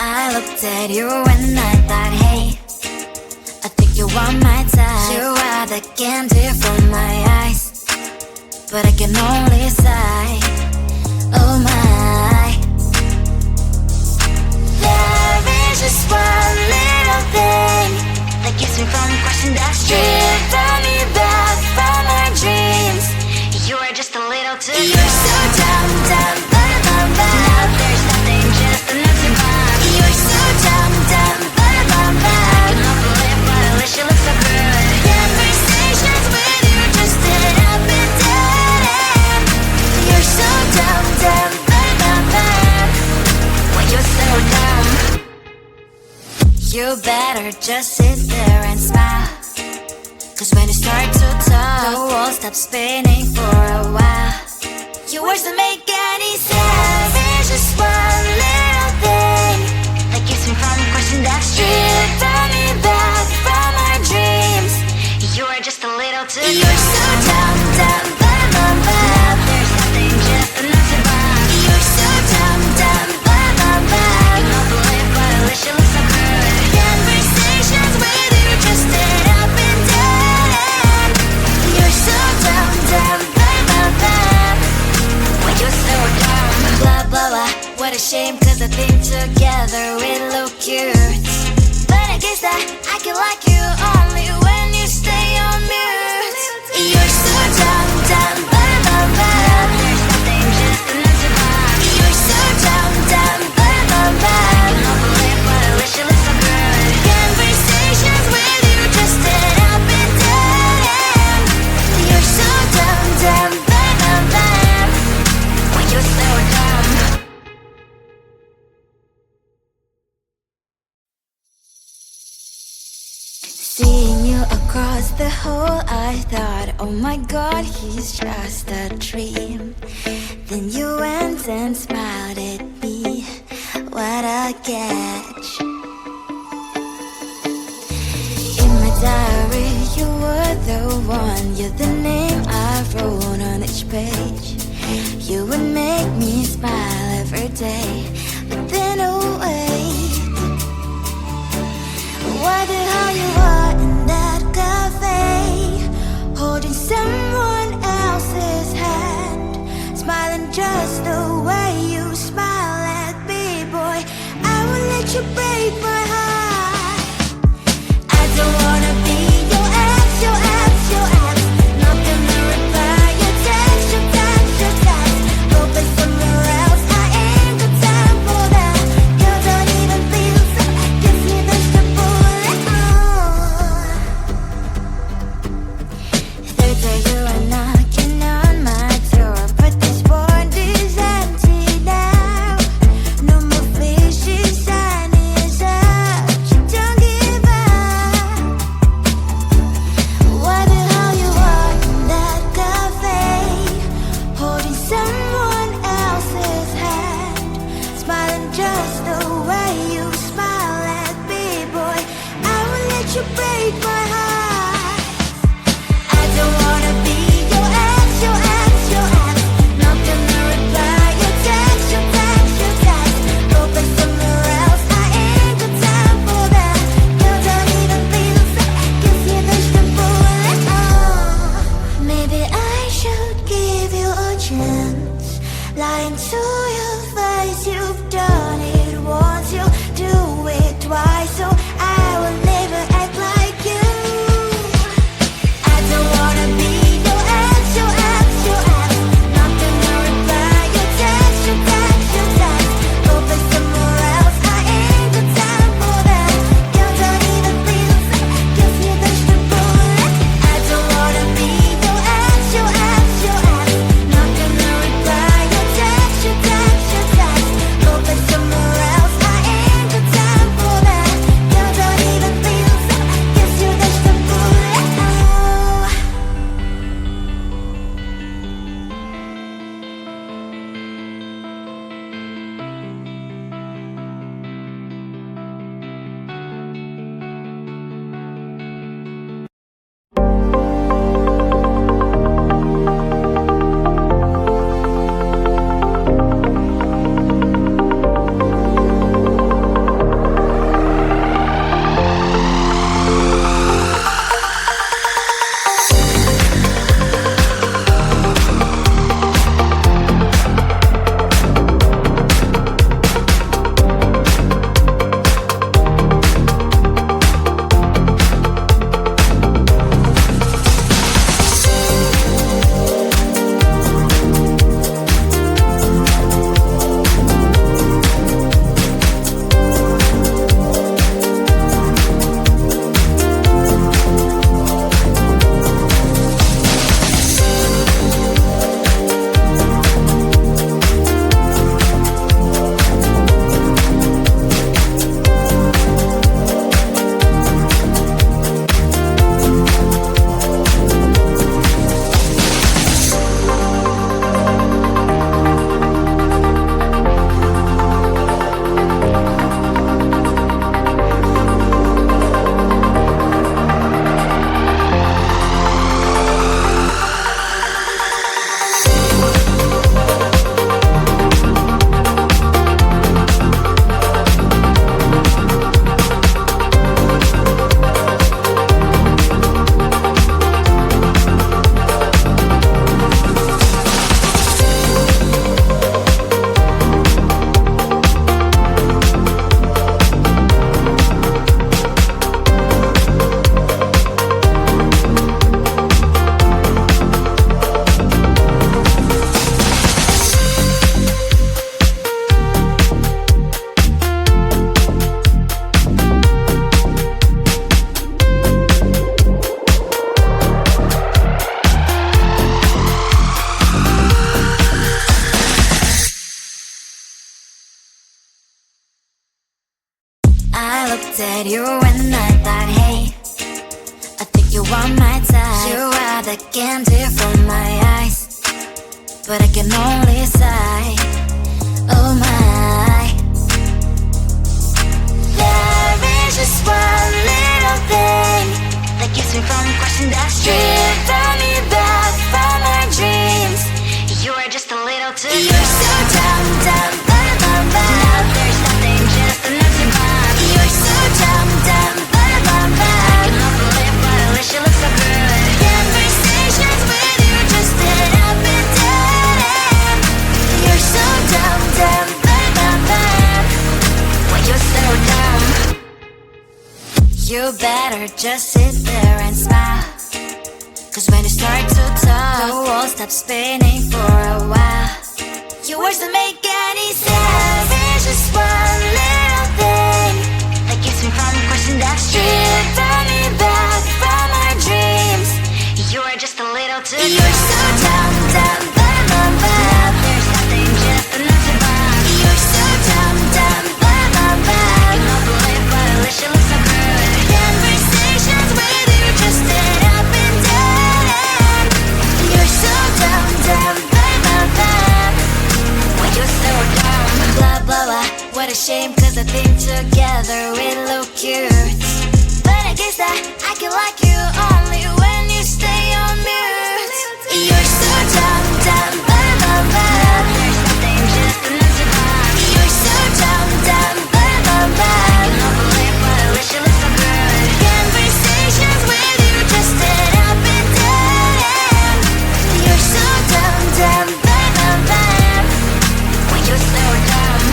I looked at you and I thought, hey, I think you are my type. You are the candy from my eyes, but I can only sigh, oh my. There is just one little thing that keeps me from crossing that street, drive me back from my dreams. You are just a little too close. You're so dumb, dumb, bum, bum. Now there's nothing, just enough to bomb. You're so dumb, dumb, bum, bum. I can believe, but at least you look so good. Conversations with you just end up in dead end. You're so dumb, dumb, bum, bum. When you're so dumb, you better just sit there and smile, 'cause when you start to talk, the world stops spinning for a while. Your words don't make any sense. There's just one little thing that keeps me from crossing that street, draw me back from our dreams. You are just a little too close. You're so dumb, dumb, bum, bum, bum. There's nothing, just enough to bomb. You're so dumb, dumb, bum, bum, bum. I cannot believe, but at least you look so good. Conversations with you just end up in dead end. You're so dumb, dumb, bum, bum, bum. When you're so dumb, blah, blah, blah. What a shame, 'cause I think together we look cute, but I guess that I can like you only when you stay on mute. You're so dumb, dumb, bum, bum, bum. There's nothing, just enough to bomb. You're so dumb, dumb, bum, bum, bum. I cannot believe, but at least you look so good. Conversations with you just end up in dead end. You're so dumb, dumb, bum, bum, bum. When you're so dumb. Seeing you across the hall, I thought, oh my god, he's just a dream. Then you went and smiled at me, what a catch. In my diary, you were the one, you're the name I wrote on each page. You would make me smile every day, but then oh wait, why the hell you are in that cafe, holding someone else's hand, smiling just the way you smile at me, boy. I will let you break my heart. I don't wanna be your ex, your ex, your ex. Not gonna reply your text, your text, your text. Hoping somewhere else, I ain't got time for that. You don't even feel so, gives me the bullet. Third day you are knocking on my door, but this board is empty now. No more fishes, sun is up. You don't give up. Why the hell you are in that cafe, holding someone else's hand, smiling just the way you smile at me, boy. I will let you break my heart. I don't wanna be your ex, your ex, your ex. Not gonna reply your text, your text, your text. Hoping somewhere else, I ain't got time for that. You don't even feel so, gives you the bullet. Maybe I should give you a chance. Lying to your face, you've done it once, you'll do it twice. So I will never act like you. I looked at you and I thought, hey, I think you are my type. You are the candy from my eyes, but I can only sigh, oh my. There is just one little thing that keeps me from crossing that street, drive me back from my dreams. You are just a little too close. You're so dumb, dumb, bum, bum, bum. Now there's nothing, just an empty bomb. You're so dumb, dumb, bum, bum, bum. I cannot believe, but at least you look so good. Conversations with you just end up in dead end. You're so dumb, dumb, bum, bum, bum. Why you're so dumb? You better just sit there and smile, 'cause when you start to talk, the world stops spinning for a while. Your words don't make any sense. There's just one little thing that keeps me from crossing that street, turn me back from my dreams. You are just a little too close. You're so dumb, dumb, bum, bum, bum. Now there's nothing, just an empty bomb. You're so dumb, dumb, bum, bum, bum. I cannot believe, but at least you look so good. Conversations with you just end up in dead end. You're so dumb, dumb, bum, bum, bum. Why you're so dumb? Blah, blah, blah. What a shame, 'cause I think together we look cute. But I guess that I can like you only when you stay on mute. You're so dumb, dumb, bum, bum, bum. There's nothing, just an empty bomb. You're so dumb, dumb, bum, bum, bum. I cannot believe, but at least you look so good. Conversations with you just end up in dead end. You're so dumb, dumb, bum, bum, bum. Why you're so dumb?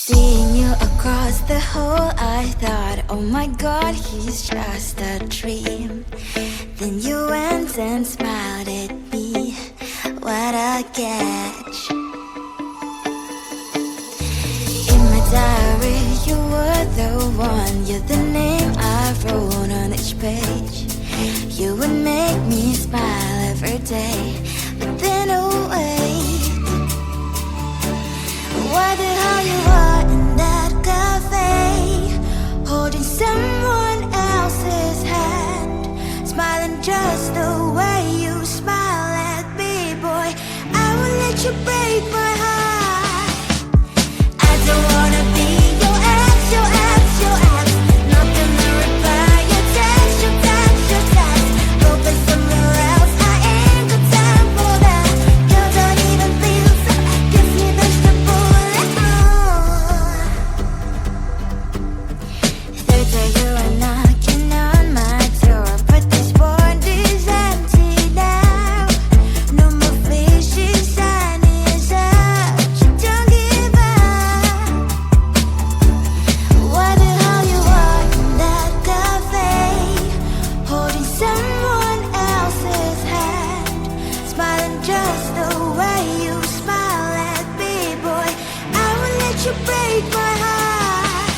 Seeing you across the hall, I thought, oh my god, he's just a dream. Then you went and smiled at me, what a catch. In my diary, you were the one, you're the name I wrote on each page. You would make me smile every day, but then oh wait, why the hell you are in that cafe, holding someone else's hand, smiling just the way you smile at me, boy, I will let you break my heart. I don't wanna be your ex, your ex, your ex. Not gonna reply your text, your text, your text. Focus somewhere else, I ain't got time for that. You don't even feel so, gives me vegetable. Third day you are knocking on my door, but this board is empty now. No more fishes, sign is up. You don't give up. Why the hell you are in that cafe, holding someone else's hand, smiling just the way you smile at me, boy, I will let you break my heart.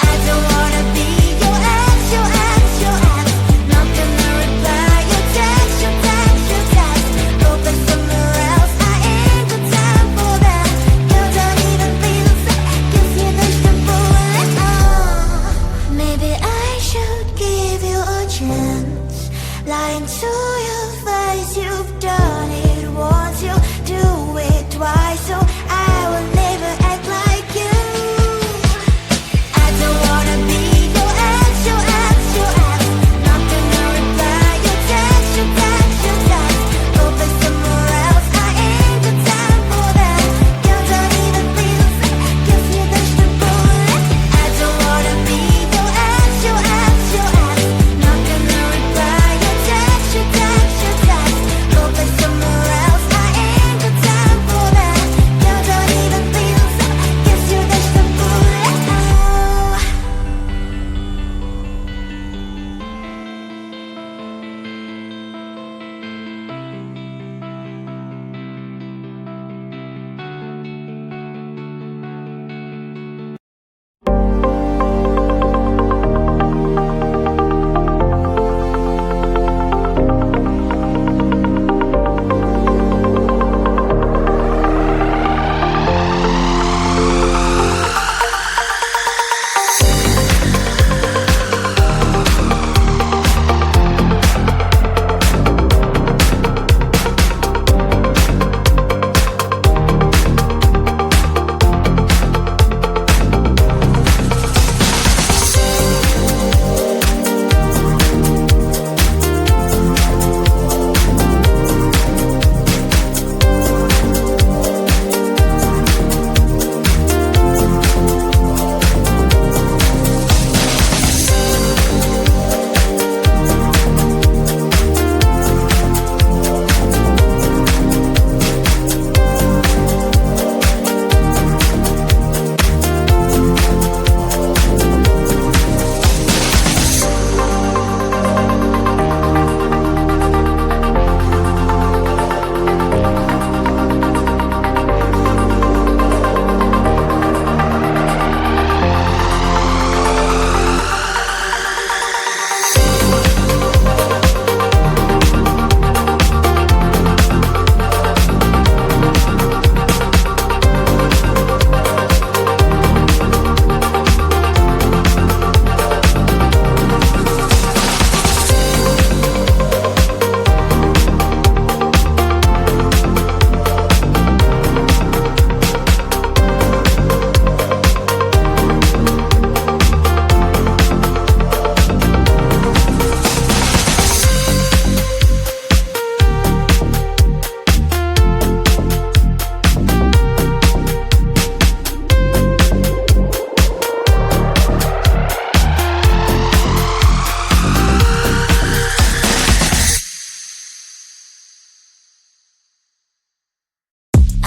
I don't wanna be your ex, your ex, your ex. Not gonna reply your text, your text, your text. Focus somewhere else, I ain't got time for that. You don't even feel so, gives me vegetable. Maybe I should give you a chance. Lying to your face, you've done it once, you do it twice, so I will never act like you.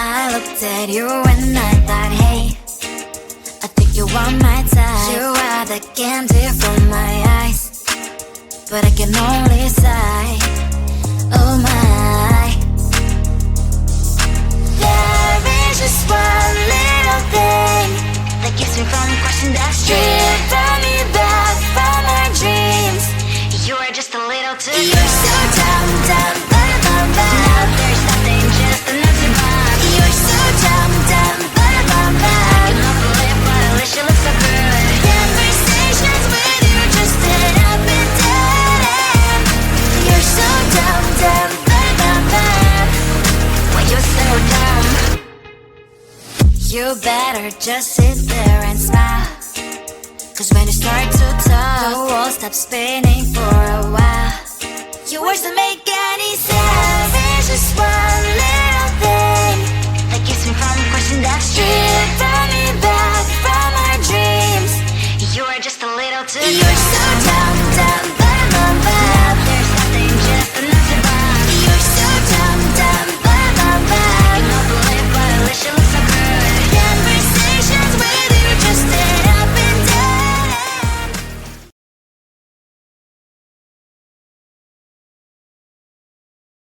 I looked at you and I thought, hey, I think you are my type. You are the candy from my eyes, but I can only sigh, oh my. There is just one little thing that keeps me from crossing that street. Drive me back from my dreams. You are just a little too good. You're so dumb, dumb, bum, bum, bum. Now there's nothing, just enough to bomb. You're so dumb, dumb, bum, bum, bum. I can not believe, but at least you look so good. Conversations with you just end up in dead end. You're so dumb, dumb, bum, bum, bum. Why you're so dumb? You better just sit there and smile, 'cause when you start to talk, the world stops spinning for a while. Your words don't make